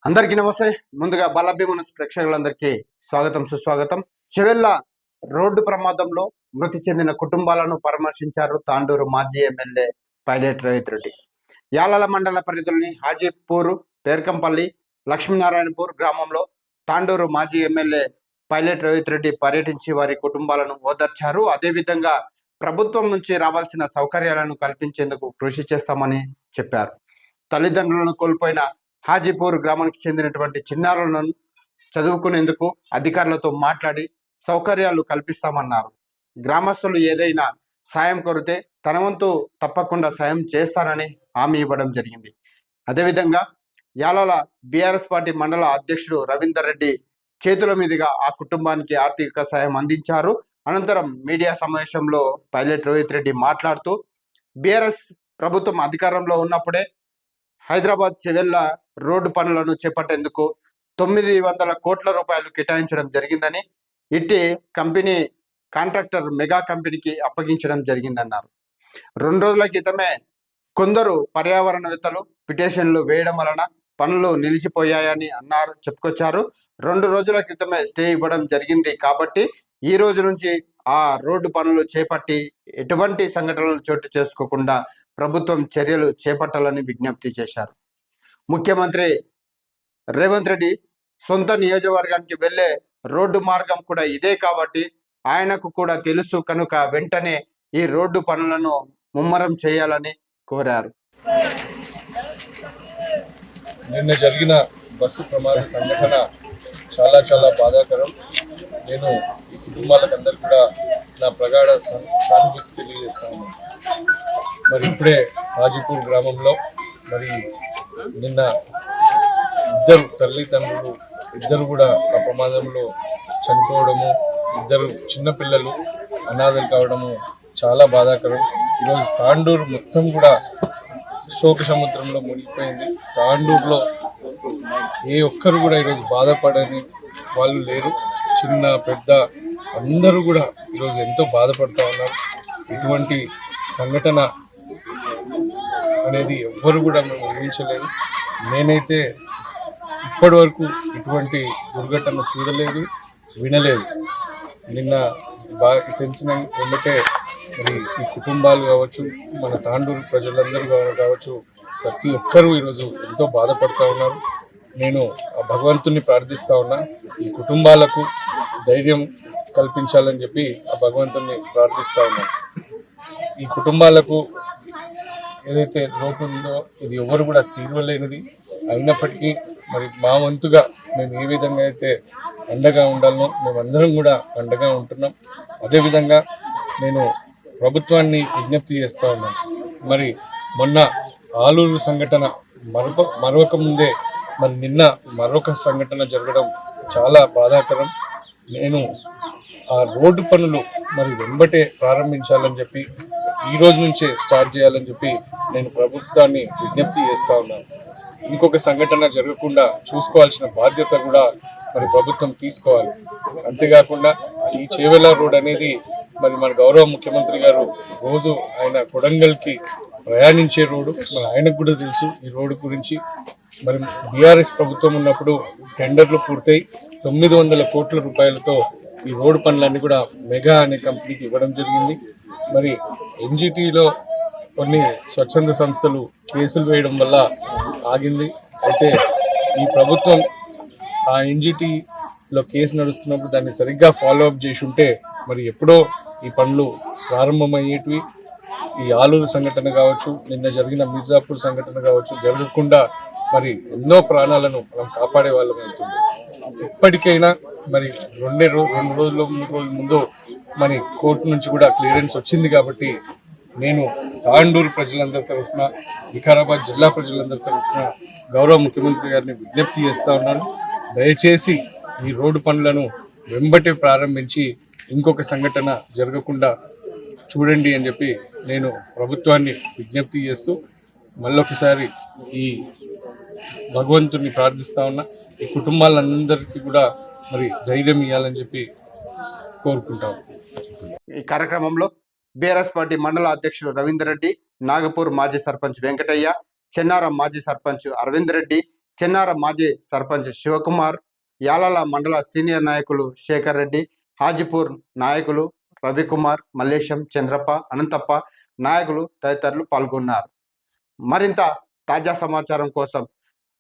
అందరికీ నమస్తే. ముందుగా బలభీమనస్ ప్రేక్షకులందరికీ స్వాగతం సుస్వాగతం. చెవెళ్ళ రోడ్డు ప్రమాదంలో మృతి చెందిన కుటుంబాలను పరామర్శించారు తాండూరు మాజీ ఎమ్మెల్యే పైలట్ రోహిత్ రెడ్డి. యాలల మండల పరిధిలోని హాజీపూర్, పేర్కంపల్లి, లక్ష్మీనారాయణపూర్ గ్రామంలో తాండూరు మాజీ ఎమ్మెల్యే పైలట్ రోహిత్ రెడ్డి పర్యటించి వారి కుటుంబాలను ఓదార్చారు. అదేవిధంగా ప్రభుత్వం నుంచి రావాల్సిన సౌకర్యాలను కల్పించేందుకు కృషి చేస్తామని చెప్పారు. తల్లిదండ్రులను కోల్పోయిన హాజీపూర్ గ్రామానికి చెందినటువంటి చిన్నారులను చదువుకునేందుకు అధికారులతో మాట్లాడి సౌకర్యాలు కల్పిస్తామన్నారు. గ్రామస్తులు ఏదైనా సాయం కోరితే తన వంతు తప్పకుండా సాయం చేస్తానని హామీ ఇవ్వడం జరిగింది. అదేవిధంగా యాలాల బీఆర్ఎస్ పార్టీ మండల అధ్యక్షుడు రవీందర్ రెడ్డి చేతుల మీదుగా ఆ కుటుంబానికి ఆర్థిక సాయం అందించారు. అనంతరం మీడియా సమావేశంలో పైలట్ రోహిత్ రెడ్డి మాట్లాడుతూ బీఆర్ఎస్ ప్రభుత్వం అధికారంలో ఉన్నప్పుడే హైదరాబాద్ చెవెళ్ళ రోడ్డు పనులను చేపట్టేందుకు 900 కోట్ల రూపాయలు కేటాయించడం జరిగిందని, ఇట్టి కంపెనీ కాంట్రాక్టర్ మెగా కంపెనీకి అప్పగించడం జరిగిందన్నారు. 2 రోజుల క్రితమే కొందరు పర్యావరణవేత్తలు పిటిషన్లు వేయడం వలన పనులు నిలిచిపోయాయని చెప్పుకొచ్చారు. 2 రోజుల క్రితమే స్టే ఇవ్వడం జరిగింది కాబట్టి ఈ రోజు నుంచి ఆ రోడ్డు పనులు చేపట్టి ఎటువంటి సంఘటనలు చోటు చేసుకోకుండా ప్రభుత్వం చర్యలు చేపట్టాలని విజ్ఞప్తి చేశారు. ముఖ్యమంత్రి రేవంత్ రెడ్డి సొంత నియోజకవర్గానికి వెళ్లే రోడ్డు మార్గం కూడా ఇదే కాబట్టి ఆయనకు కూడా తెలుసు కనుక వెంటనే ఈ రోడ్డు పనులను ముమ్మరం చేయాలని కోరారు. నిన్న జరిగిన బస్సు ప్రమాద సంఘటన చాలా బాధాకరం. నేను ఈ కుటుంబాలకందరూ కూడా నా ప్రగాఢ సానుభూతి తెలియజేస్తాను. మరి ఇప్పుడే హాజీపూర్ గ్రామంలో మరి నిన్న ఇద్దరు తల్లిదండ్రులు ఇద్దరు కూడా ఆ ప్రమాదంలో చనిపోవడము, ఇద్దరు చిన్నపిల్లలు అనాథలు కావడము చాలా బాధాకరం. ఈరోజు తాండూరు మొత్తం కూడా శోక సముద్రంలో మునిగిపోయింది. తాండూరులో ఏ ఒక్కరు కూడా ఈరోజు బాధపడని వాళ్ళు లేరు. చిన్న పెద్ద అందరూ కూడా ఈరోజు ఎంతో బాధపడుతూ ఉన్నారు. ఇటువంటి సంఘటన అనేది ఎవ్వరు కూడా మేము ఊహించలేదు. నేనైతే ఇప్పటి వరకు ఇటువంటి దుర్ఘటన చూడలేదు, వినలేదు. నిన్న బాగా తెలిసిన వెంబటే మరి ఈ కుటుంబాలు కావచ్చు, మన తాండూరు ప్రజలందరూ కావచ్చు, ప్రతి ఒక్కరూ ఈరోజు ఎంతో బాధపడుతూ ఉన్నారు. నేను ఆ భగవంతుని ప్రార్థిస్తూ ఉన్నా, ఈ కుటుంబాలకు ధైర్యం కల్పించాలని చెప్పి ఆ భగవంతుని ప్రార్థిస్తూ ఉన్నాను. ఈ కుటుంబాలకు ఏదైతే లోటు ఉందో ఇది ఎవరు కూడా తీర్వలేనిది. అయినప్పటికీ మరి మా వంతుగా మేము ఏ విధంగా అయితే అండగా ఉండాలనో మేమందరం కూడా అండగా ఉంటున్నాం. అదేవిధంగా నేను ప్రభుత్వాన్ని విజ్ఞప్తి చేస్తూ ఉన్నాను. మరి మొన్న ఆలూరు సంఘటన మరొక ముందే మరి నిన్న మరొక సంఘటన జరగడం చాలా బాధాకరం. నేను ఆ రోడ్డు పనులు మరి వెంబటే ప్రారంభించాలని చెప్పి ఈ రోజు నుంచే స్టార్ట్ చేయాలని చెప్పి నేను ప్రభుత్వాన్ని విజ్ఞప్తి చేస్తూ ఉన్నాను. ఇంకొక సంఘటన జరగకుండా చూసుకోవాల్సిన బాధ్యత కూడా మరి ప్రభుత్వం తీసుకోవాలి. అంతేకాకుండా ఈ చేవెళ్ళ రోడ్ అనేది మరి మన గౌరవ ముఖ్యమంత్రి గారు రోజు ఆయన కొడంగల్కి ప్రయాణించే రోడ్డు. మరి ఆయనకు కూడా తెలుసు ఈ రోడ్డు గురించి. మరి బీఆర్ఎస్ ప్రభుత్వం ఉన్నప్పుడు టెండర్లు పూర్తయి 900 కోట్ల రూపాయలతో ఈ రోడ్డు పనులన్నీ కూడా మెగా అనే కంపెనీకి ఇవ్వడం జరిగింది. మరి ఎన్జిటిలో కొన్ని స్వచ్ఛంద సంస్థలు కేసులు వేయడం వల్ల ఆగింది. అయితే ఈ ప్రభుత్వం ఆ ఎన్జిటిలో కేసు నడుస్తున్నప్పుడు దాన్ని సరిగ్గా ఫాలో అప్ చేసి ఉంటే మరి ఎప్పుడో ఈ పనులు ప్రారంభమయ్యేటివి. ఈ ఆలూరు సంఘటన కావచ్చు, నిన్న జరిగిన మిర్జాపూర్ సంఘటన కావచ్చు జరగకుండా మరి ఎన్నో ప్రాణాలను మనం కాపాడే వాళ్ళం అవుతుంది. ఇప్పటికైనా మరి 2 రోజులు 3 రోజుల ముందు మరి కోర్టు నుంచి కూడా క్లియరెన్స్ వచ్చింది కాబట్టి నేను తాండూరు ప్రజలందరి తరఫున, వికారాబాద్ జిల్లా ప్రజలందరి తరఫున గౌరవ ముఖ్యమంత్రి గారిని విజ్ఞప్తి చేస్తూ ఉన్నాను. దయచేసి ఈ రోడ్డు పనులను వెంబటే ప్రారంభించి ఇంకొక సంఘటన జరగకుండా చూడండి అని చెప్పి నేను ప్రభుత్వాన్ని విజ్ఞప్తి చేస్తూ మళ్ళొకసారి ఈ భగవంతుని ప్రార్థిస్తా ఉన్నా. ఈ కుటుంబాలందరికీ కూడా మరి ధైర్యం ఇవ్వాలని చెప్పి కోరుకుంటాం. ఈ కార్యక్రమంలో బీఆర్ఎస్ పార్టీ మండల అధ్యక్షుడు రవీందర్ రెడ్డి, నాగపూర్ మాజీ సర్పంచ్ వెంకటయ్య, చెన్నారం మాజీ సర్పంచ్ అరవింద్ రెడ్డి, చెన్నార మాజీ సర్పంచ్ శివకుమార్, యాలల మండల సీనియర్ నాయకులు శేఖర్ రెడ్డి, హాజీపూర్ నాయకులు రవికుమార్, మల్లేశం, చంద్రప్ప, అనంతప్ప నాయకులు తదితరులు పాల్గొన్నారు. మరింత తాజా సమాచారం కోసం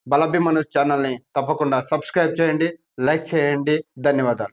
బలభిమను ఛానల్ని తప్పకుండా సబ్స్క్రైబ్ చేయండి, లైక్ చేయండి. ధన్యవాదాలు.